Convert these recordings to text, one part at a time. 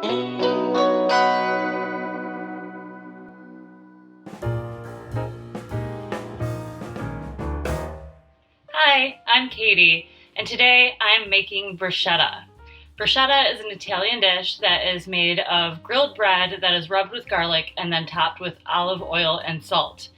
Hi, I'm Katie, and today I'm making bruschetta. Bruschetta is an Italian dish that is made of grilled bread that is rubbed with garlic and then topped with olive oil and salt.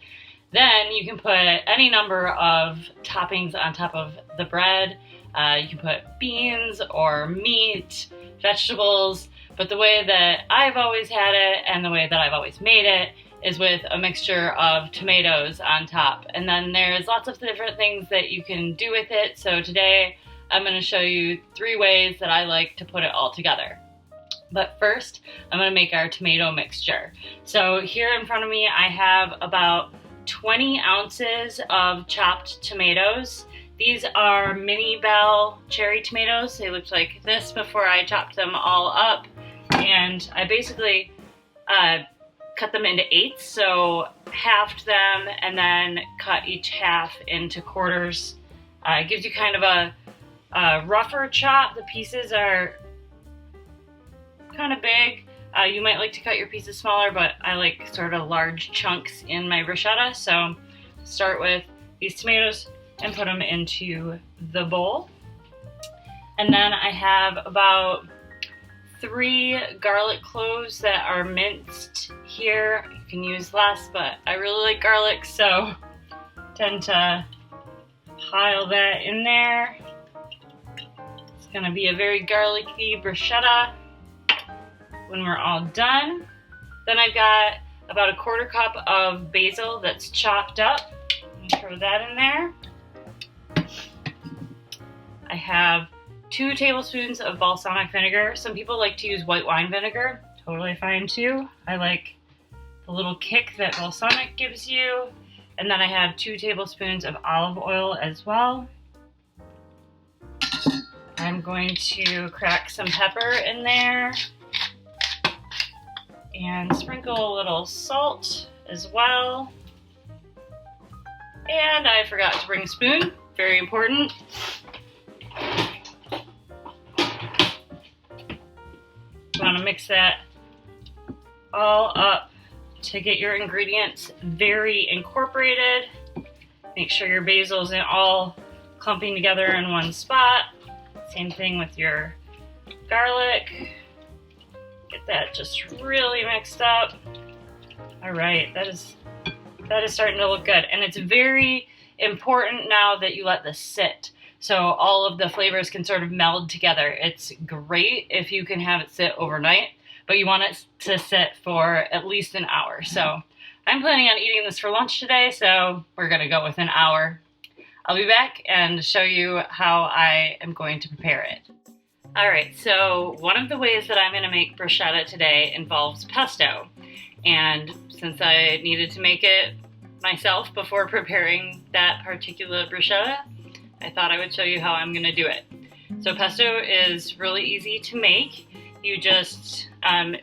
Then you can put any number of toppings on top of the bread. You can put beans or meat, vegetables, but the way that I've always had it and the way that I've always made it is with a mixture of tomatoes on top. And then there's lots of different things that you can do with it. So today I'm going to show you 3 ways that I like to put it all together. But first, I'm going to make our tomato mixture. So here in front of me, I have about 20 ounces of chopped tomatoes. These are mini bell cherry tomatoes. They looked like this before I chopped them all up. And I basically cut them into 8ths, so halved them and then cut each half into quarters. It gives you kind of a rougher chop. The pieces are kind of big. You might like to cut your pieces smaller, but I like sort of large chunks in my bruschetta. So start with these tomatoes and put them into the bowl. And then I have about 3 garlic cloves that are minced here. You can use less, but I really like garlic, so tend to pile that in there. It's gonna be a very garlicky bruschetta when we're all done. Then I've got about a 1/4 cup of basil that's chopped up. Throw that in there. I have 2 tablespoons of balsamic vinegar. Some people like to use white wine vinegar. Totally fine too. I like the little kick that balsamic gives you. And then I have 2 tablespoons of olive oil as well. I'm going to crack some pepper in there and sprinkle a little salt as well. And I forgot to bring a spoon, very important. You want to mix that all up to get your ingredients very incorporated. Make sure your basil isn't all clumping together in one spot. Same thing with your garlic. Get that just really mixed up. All right, that is starting to look good. And it's very important now that you let this sit, so all of the flavors can sort of meld together. It's great if you can have it sit overnight, but you want it to sit for at least an hour. So I'm planning on eating this for lunch today, so we're gonna go with an hour. I'll be back and show you how I am going to prepare it. All right, so one of the ways that I'm gonna make bruschetta today involves pesto. And since I needed to make it myself before preparing that particular bruschetta, I thought I would show you how I'm gonna do it. So pesto is really easy to make. You just,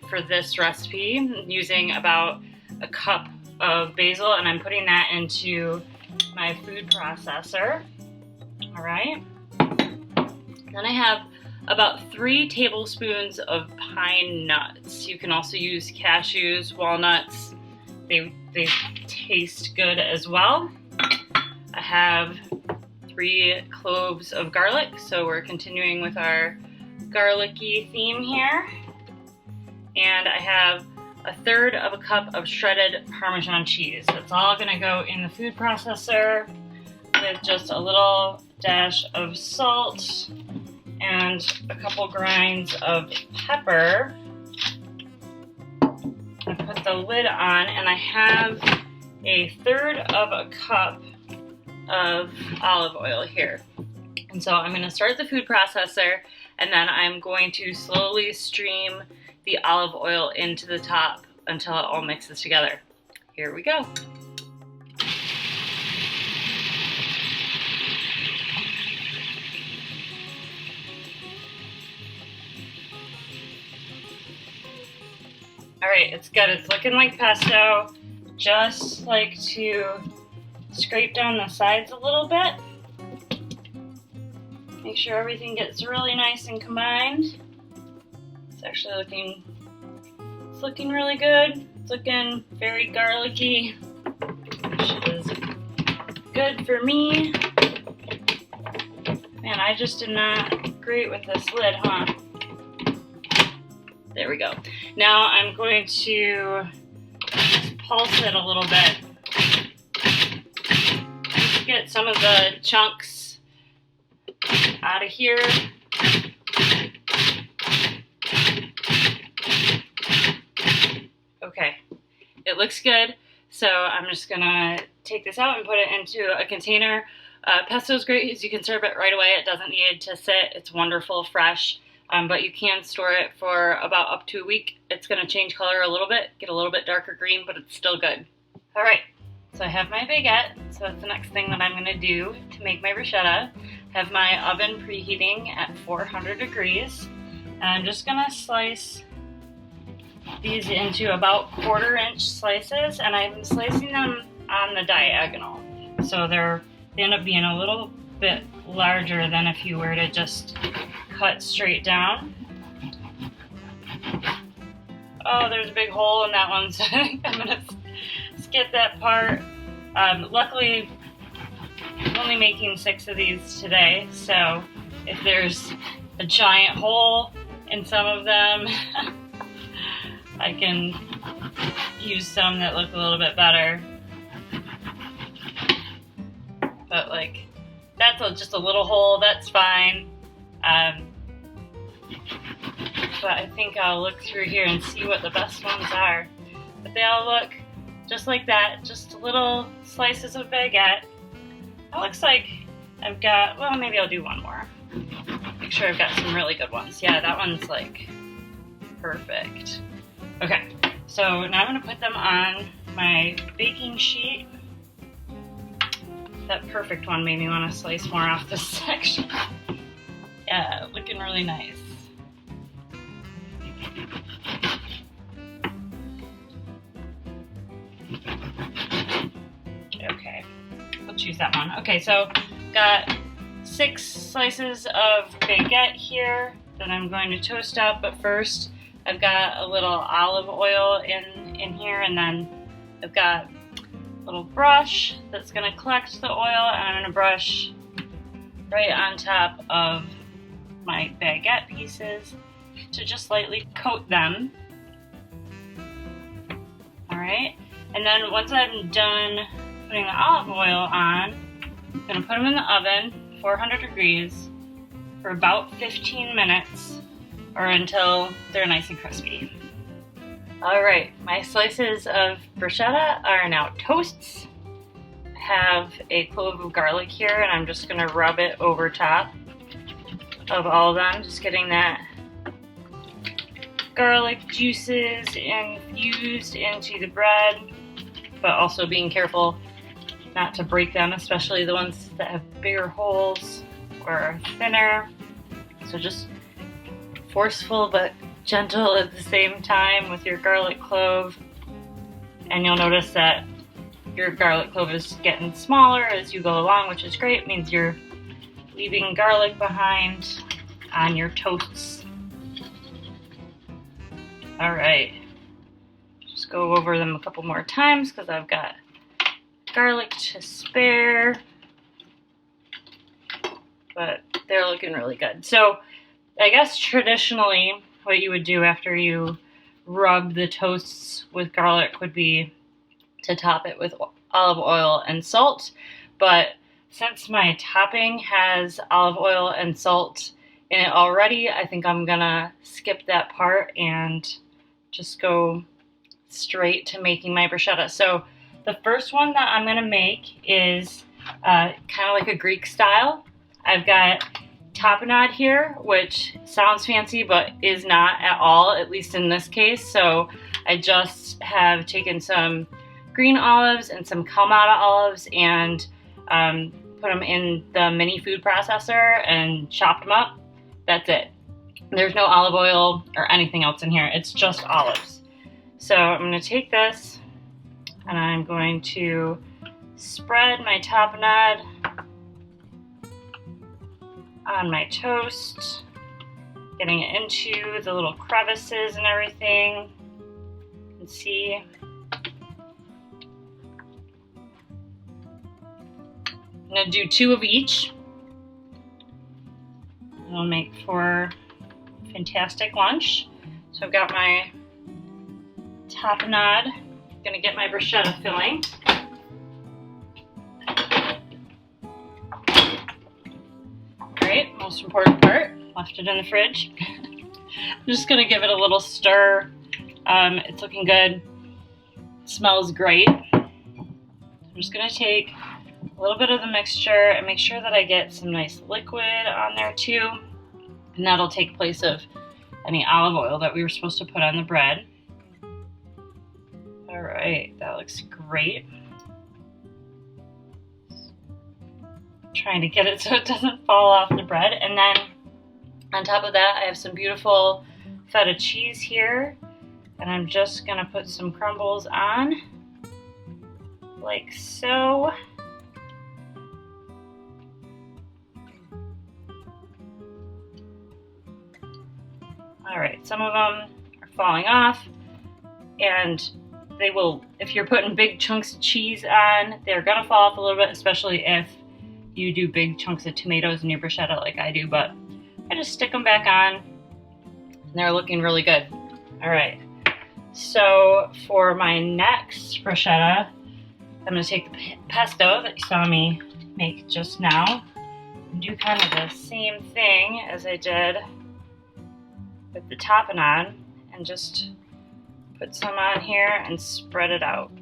for this recipe, I'm using about a cup of basil, and I'm putting that into my food processor. All right. Then I have about 3 tablespoons of pine nuts. You can also use cashews, walnuts. They taste good as well. I have 3 cloves of garlic, so we're continuing with our garlicky theme here. And I have 1/3 of a cup of shredded Parmesan cheese. That's all gonna go in the food processor with just a little dash of salt and a couple grinds of pepper. I put the lid on, and I have 1/3 of a cup of olive oil here. And so I'm gonna start the food processor, and then I'm going to slowly stream the olive oil into the top until it all mixes together. Here we go. All right, it's good. It's looking like pesto. Just like to scrape down the sides a little bit. Make sure everything gets really nice and combined. It's actually looking really good. It's looking very garlicky, which is good for me. Man, I just did not great with this lid, huh? There we go. Now I'm going to pulse it a little bit. Just get some of the chunks out of here. Okay, it looks good. So I'm just gonna take this out and put it into a container. Pesto is great because you can serve it right away. It doesn't need to sit. It's wonderful, fresh. But you can store it for about up to a week. It's going to change color a little bit, get a little bit darker green, but it's still good. All right, so I have my baguette. So that's the next thing that I'm going to do to make my bruschetta. I have my oven preheating at 400 degrees. And I'm just going to slice these into about 1/4 inch slices, and I'm slicing them on the diagonal. So they end up being a little bit larger than if you were to just cut straight down. Oh, there's a big hole in that one, so I think I'm gonna skip that part. Luckily, I'm only making 6 of these today, so if there's a giant hole in some of them, I can use some that look a little bit better. But like, that's just a little hole, that's fine. But I think I'll look through here and see what the best ones are. But they all look just like that, just little slices of baguette. It looks like I've got, well, maybe I'll do one more. Make sure I've got some really good ones. Yeah, that one's like perfect. Okay, so now I'm gonna put them on my baking sheet. That perfect one made me want to slice more off this section. Yeah, looking really nice. Okay, we'll choose that one. Okay, so got 6 slices of baguette here that I'm going to toast up, but first I've got a little olive oil in here, and then I've got a little brush that's going to collect the oil, and I'm going to brush right on top of my baguette pieces to just lightly coat them. Alright, and then once I'm done putting the olive oil on, I'm going to put them in the oven, 400 degrees, for about 15 minutes, or until they're nice and crispy. Alright, my slices of bruschetta are now toasts. I have a clove of garlic here, and I'm just going to rub it over top of all of them, just getting that garlic juices infused into the bread, but also being careful not to break them, especially the ones that have bigger holes or are thinner. So just forceful but gentle at the same time with your garlic clove, and you'll notice that your garlic clove is getting smaller as you go along, which is great. It means you're leaving garlic behind on your toasts. Alright, just go over them a couple more times because I've got garlic to spare, but they're looking really good. So I guess traditionally what you would do after you rub the toasts with garlic would be to top it with olive oil and salt, but since my topping has olive oil and salt in it already, I think I'm gonna skip that part and just go straight to making my bruschetta. So the first one that I'm gonna make is kind of like a Greek style. I've got tapenade here, which sounds fancy but is not at all, at least in this case. So I just have taken some green olives and some Kalamata olives and put them in the mini food processor and chopped them up. That's it. There's no olive oil or anything else in here. It's just olives. So I'm going to take this and I'm going to spread my tapenade on my toast. getting into the little crevices and everything. You can see. I'm gonna do 2 of each. It'll make for a fantastic lunch. So I've got my tapenade. Gonna get my bruschetta filling. Great, most important part, left it in the fridge. I'm just gonna give it a little stir. It's looking good. It smells great. I'm just gonna take a little bit of the mixture and make sure that I get some nice liquid on there too. And that'll take place of any olive oil that we were supposed to put on the bread. All right, that looks great. Trying to get it so it doesn't fall off the bread. And then on top of that, I have some beautiful feta cheese here. And I'm just gonna put some crumbles on, like so. All right, some of them are falling off, and they will, if you're putting big chunks of cheese on, they're gonna fall off a little bit, especially if you do big chunks of tomatoes in your bruschetta like I do, but I just stick them back on, and they're looking really good. All right, so for my next bruschetta, I'm gonna take the pesto that you saw me make just now, and do kind of the same thing as I did with the tapenade, and just put some on here and spread it out.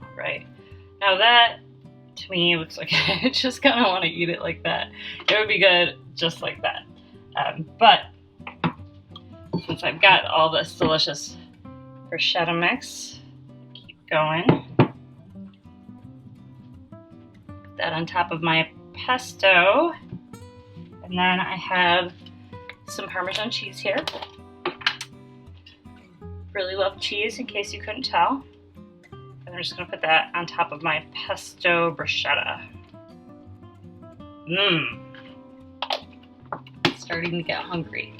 All right, now that to me looks like I just kind of want to eat it like that. It would be good just like that. But since I've got all this delicious bruschetta mix, keep going. Put that on top of my pesto, and then I have some Parmesan cheese here. Really love cheese, in case you couldn't tell. And I'm just gonna put that on top of my pesto bruschetta. Starting to get hungry.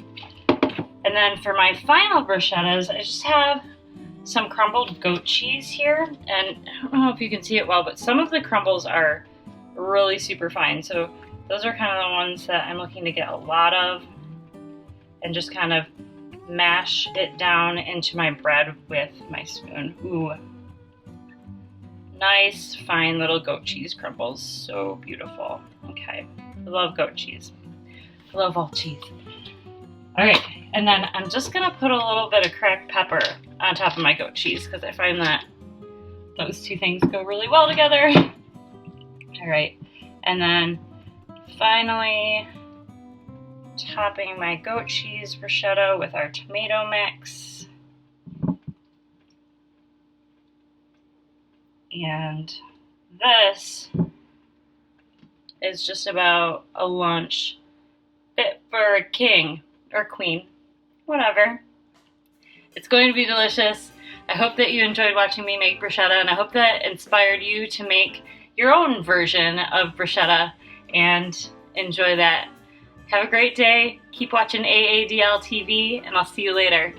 And then for my final bruschettas, I just have some crumbled goat cheese here. And I don't know if you can see it well, but some of the crumbles are really super fine. So those are kind of the ones that I'm looking to get a lot of, and just kind of mash it down into my bread with my spoon. Ooh, nice fine little goat cheese crumbles, so beautiful. Okay, I love goat cheese. I love all cheese. All right, and then I'm just gonna put a little bit of cracked pepper on top of my goat cheese, because I find that those two things go really well together. All right, and then finally topping my goat cheese bruschetta with our tomato mix. And this is just about a lunch fit for a king or queen, whatever. It's going to be delicious. I hope that you enjoyed watching me make bruschetta, and I hope that inspired you to make your own version of bruschetta and enjoy that. Have a great day. Keep watching AADL TV, and I'll see you later.